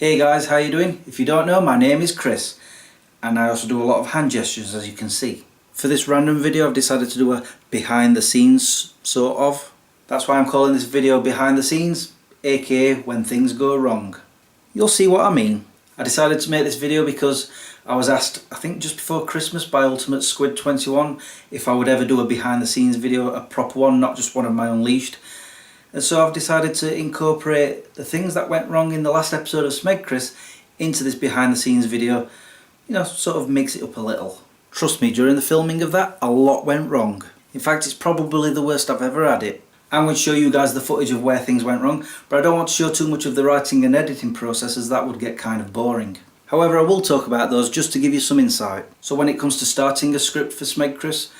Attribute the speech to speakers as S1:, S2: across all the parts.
S1: Hey guys, how you doing? If you don't know, my name is Chris and I also do a lot of hand gestures, as you can see. For this random video I've decided to do a behind the scenes sort of. That's why I'm calling this video behind the scenes, aka when things go wrong. You'll see what I mean. I decided to make this video because I was asked, I think just before Christmas by Ultimate Squid 21, if I would ever do a behind the scenes video, a proper one, not just one of my Unleashed. And so I've decided to incorporate the things that went wrong in the last episode of SmegChris into this behind the scenes video. You know, sort of mix it up a little. Trust me, during the filming of that, a lot went wrong. In fact, it's probably the worst I've ever had it. I'm going to show you guys the footage of where things went wrong, but I don't want to show too much of the writing and editing process, as that would get kind of boring. However, I will talk about those just to give you some insight. So when it comes to starting a script for SmegChris,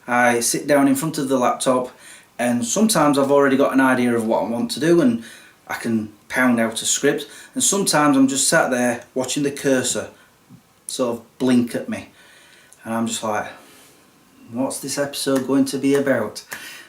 S1: I sit down in front of the laptop, and sometimes I've already got an idea of what I want to do and I can pound out a script, and sometimes I'm just sat there watching the cursor sort of blink at me and I'm just like, what's this episode going to be about?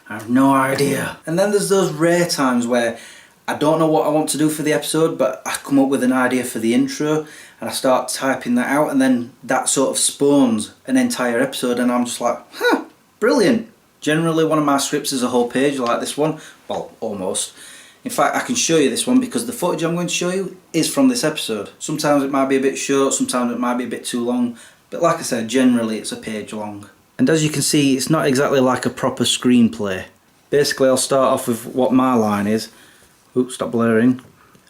S1: I have no idea. And then there's those rare times where I don't know what I want to do for the episode, but I come up with an idea for the intro and I start typing that out, and then that sort of spawns an entire episode and I'm just like, huh, brilliant. Generally one of my scripts is a whole page like this one, well, almost. In fact, I can show you this one because the footage I'm going to show you is from this episode. Sometimes it might be a bit short, sometimes it might be a bit too long, but like I said, generally it's a page long. And as you can see, it's not exactly like a proper screenplay. Basically I'll start off with what my line is. Oops, stop blurring.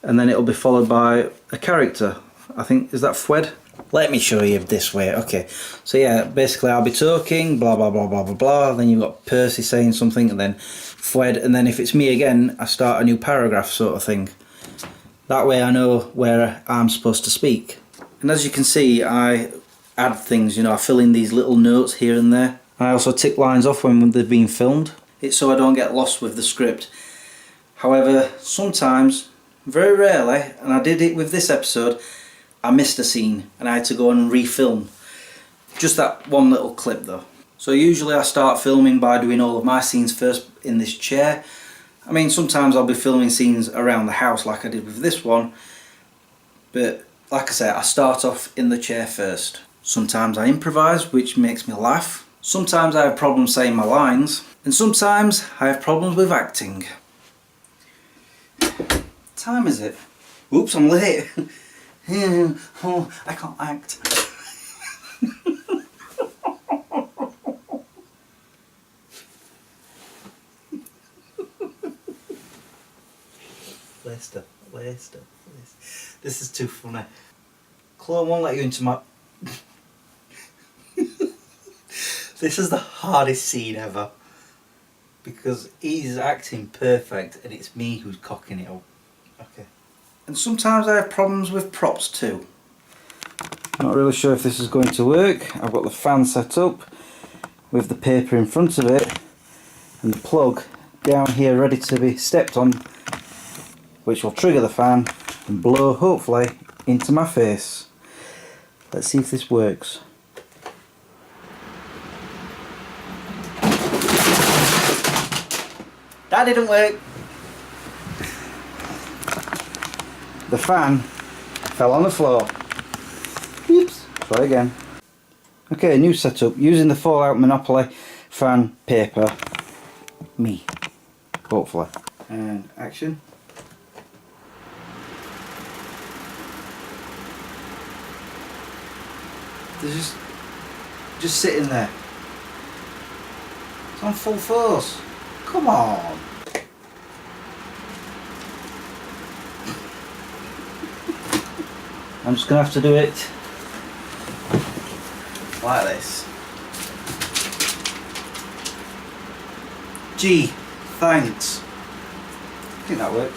S1: And then it'll be followed by a character. I think, is that Fwed? Let me show you this way. Okay, so yeah, basically I'll be talking, blah blah blah blah blah blah, then you've got Percy saying something, and then Fwed, and then if it's me again, I start a new paragraph sort of thing. That way I know where I'm supposed to speak. And as you can see, I add things, you know, I fill in these little notes here and there. I also tick lines off when they've been filmed. It's so I don't get lost with the script. However, sometimes, very rarely, and I did it with this episode, I missed a scene and I had to go and refilm. Just that one little clip though. So usually I start filming by doing all of my scenes first in this chair. I mean, sometimes I'll be filming scenes around the house like I did with this one, but like I say, I start off in the chair first. Sometimes I improvise, which makes me laugh. Sometimes I have problems saying my lines, and sometimes I have problems with acting. What time is it? Oops, I'm late. Oh, I can't act. Lester. This is too funny. Chloe won't let you into my... This is the hardest scene ever. Because he's acting perfect and it's me who's cocking it up. Okay. And sometimes I have problems with props too. Not really sure if this is going to work. I've got the fan set up with the paper in front of it and the plug down here ready to be stepped on, which will trigger the fan and blow, hopefully, into my face. Let's see if this works. That didn't work. The fan fell on the floor. Oops, try again. Okay, new setup. Using the Fallout Monopoly fan paper. Me. Hopefully. And action. They're just sitting there. It's on full force. Come on. I'm just going to have to do it like this. Gee, thanks. I think that works.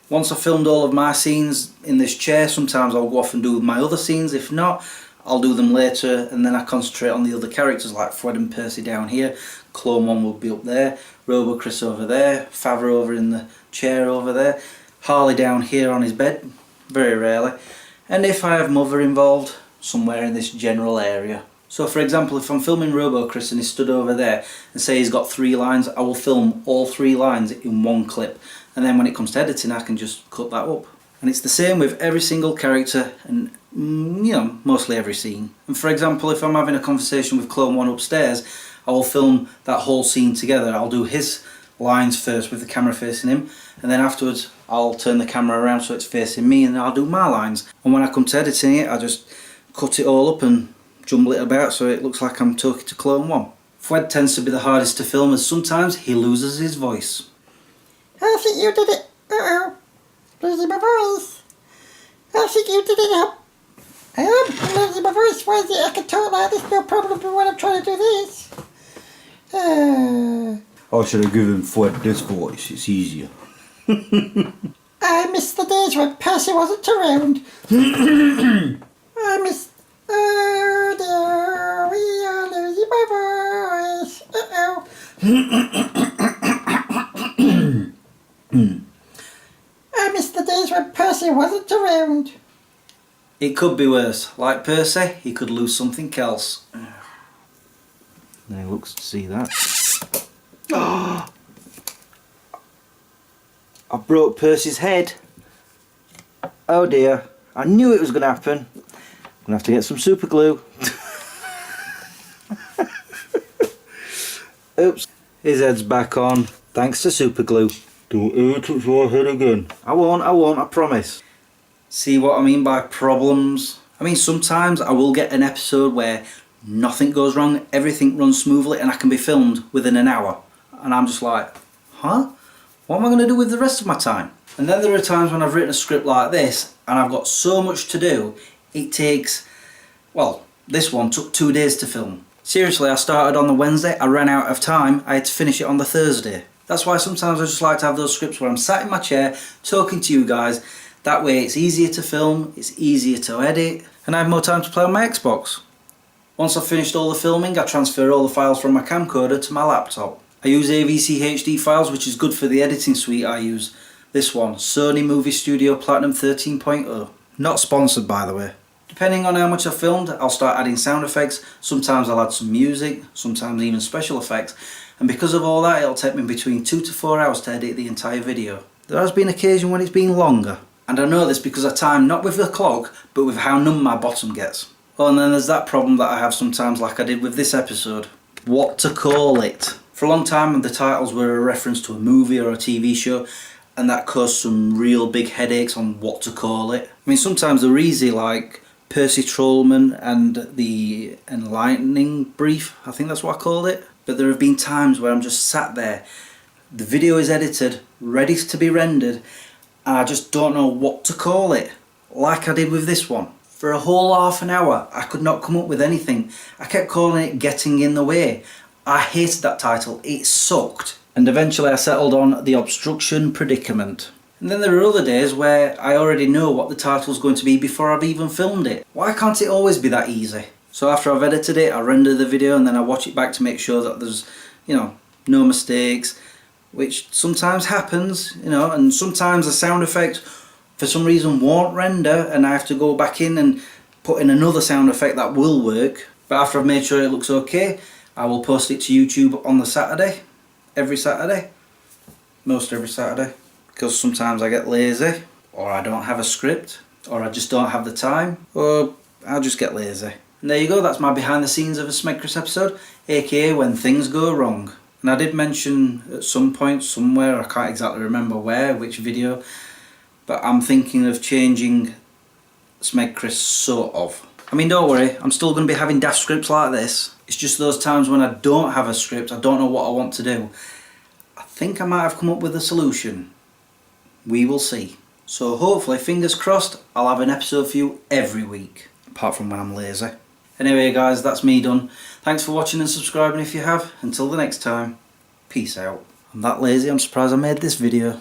S1: Once I've filmed all of my scenes in this chair, sometimes I'll go off and do my other scenes. If not, I'll do them later, and then I concentrate on the other characters like Fred and Percy down here. Clone 1 will be up there, SmegChris over there, Favre over in the chair over there, Harley down here on his bed, very rarely, and if I have Mother involved, somewhere in this general area. So for example, if I'm filming SmegChris and he's stood over there and say he's got 3 lines, I will film all 3 lines in one clip, and then when it comes to editing I can just cut that up. And it's the same with every single character and mostly every scene. And for example, if I'm having a conversation with Clone 1 upstairs, I will film that whole scene together. I'll do his lines first with the camera facing him, and then afterwards I'll turn the camera around so it's facing me and I'll do my lines. And when I come to editing it, I just cut it all up and jumble it about so it looks like I'm talking to Clone 1. Fwed tends to be the hardest to film as sometimes he loses his voice.
S2: I think you did it. Uh-oh. Losing my voice. I think you did it up. I am losing my voice. Why is it I can talk like this? No problem when I'm trying to do this.
S3: I should have given Fwed this voice, it's easier.
S2: I miss the days when Percy wasn't around. I miss... Oh dear, we are losing my voice. Uh-oh. I miss the days when Percy wasn't around.
S1: It could be worse. Like Percy, he could lose something else.
S3: Then he looks to see that.
S1: I broke Percy's head. Oh dear. I knew it was going to happen. I'm going to have to get some super glue. Oops. His head's back on. Thanks to super glue.
S3: Don't ever touch my head again.
S1: I won't, I promise. See what I mean by problems? I mean, sometimes I will get an episode where nothing goes wrong, everything runs smoothly, and I can be filmed within an hour. And I'm just like, huh? What am I going to do with the rest of my time? And then there are times when I've written a script like this, and I've got so much to do, it takes, well, this one took 2 days to film. Seriously, I started on the Wednesday, I ran out of time, I had to finish it on the Thursday. That's why sometimes I just like to have those scripts where I'm sat in my chair, talking to you guys. That way it's easier to film, it's easier to edit, and I have more time to play on my Xbox. Once I've finished all the filming, I transfer all the files from my camcorder to my laptop. I use AVC HD files, which is good for the editing suite I use. This one, Sony Movie Studio Platinum 13.0. Not sponsored, by the way. Depending on how much I've filmed, I'll start adding sound effects. Sometimes I'll add some music, sometimes even special effects. And because of all that, it'll take me between 2 to 4 hours to edit the entire video. There has been occasion when it's been longer. And I know this because I time not with the clock, but with how numb my bottom gets. Oh, and then there's that problem that I have sometimes, like I did with this episode. What to call it? For a long time the titles were a reference to a movie or a TV show, and that caused some real big headaches on what to call it. I mean, sometimes they're easy, like Percy Trollman and the Enlightening Brief, I think that's what I called it. But there have been times where I'm just sat there, the video is edited, ready to be rendered, and I just don't know what to call it, like I did with this one. For a whole half an hour, I could not come up with anything. I kept calling it Getting in the Way. I hated that title, it sucked. And eventually I settled on The Obstruction Predicament. And then there are other days where I already know what the title's going to be before I've even filmed it. Why can't it always be that easy? So after I've edited it, I render the video and then I watch it back to make sure that there's, no mistakes, which sometimes happens, and sometimes the sound effect for some reason won't render and I have to go back in and put in another sound effect that will work. But after I've made sure it looks okay, I will post it to YouTube on the Saturday, every Saturday, most every Saturday, because sometimes I get lazy, or I don't have a script, or I just don't have the time, or I'll just get lazy. And there you go, that's my behind the scenes of a SmegChris episode, aka when things go wrong. And I did mention at some point, somewhere, I can't exactly remember where, which video, but I'm thinking of changing SmegChris sort of. I mean, don't worry, I'm still going to be having daft scripts like this. It's just those times when I don't have a script, I don't know what I want to do. I think I might have come up with a solution. We will see. So hopefully, fingers crossed, I'll have an episode for you every week. Apart from when I'm lazy. Anyway guys, that's me done. Thanks for watching and subscribing if you have. Until the next time, peace out. I'm that lazy, I'm surprised I made this video.